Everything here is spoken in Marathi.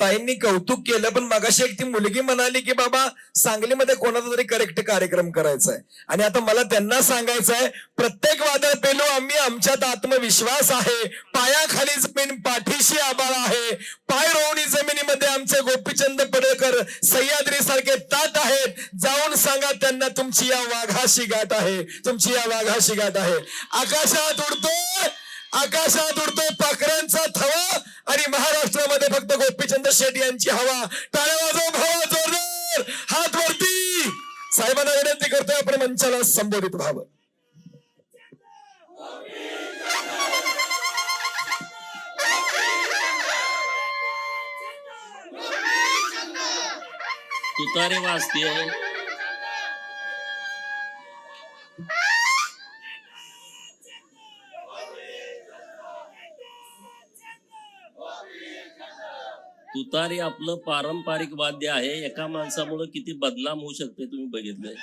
ताईंनी कौतुक केलं, पण मगाशी एक ती मुलगी म्हणाली की बाबा सांगलीमध्ये कोणाचा तरी करेक्ट कार्यक्रम करायचा आहे. आणि आता मला त्यांना सांगायचं आहे, प्रत्येक वादळ पेलो आम्ही, आमच्यात आत्मविश्वास आहे, पायाखाली जमीन पाठीशी आबाळ आहे, पाय रोवणी जमिनीमध्ये आमचे गोपीचंद पडळकर सह्याद्री सारखे ताट आहेत. जाऊन सांगा त्यांना तुमची या वाघाशी गाठ आहे, तुमची या वाघाशी गाठ आहे. आकाशात उडतोय पाखरांचा थवा आणि महाराष्ट्रामध्ये फक्त गोपीचंद शेट्टी यांची हवा. टाळ्या वाजव भावा, जोरदार हात वरती. साहेबांना विनंती करतोय आपण मंचाला संबोधित व्हावं. तुतारे वाजते. तुतारी आपलं पारंपरिक वाद्य आहे. एका माणसामुळे किती बदनाम होऊ शकते तुम्ही बघितलंय.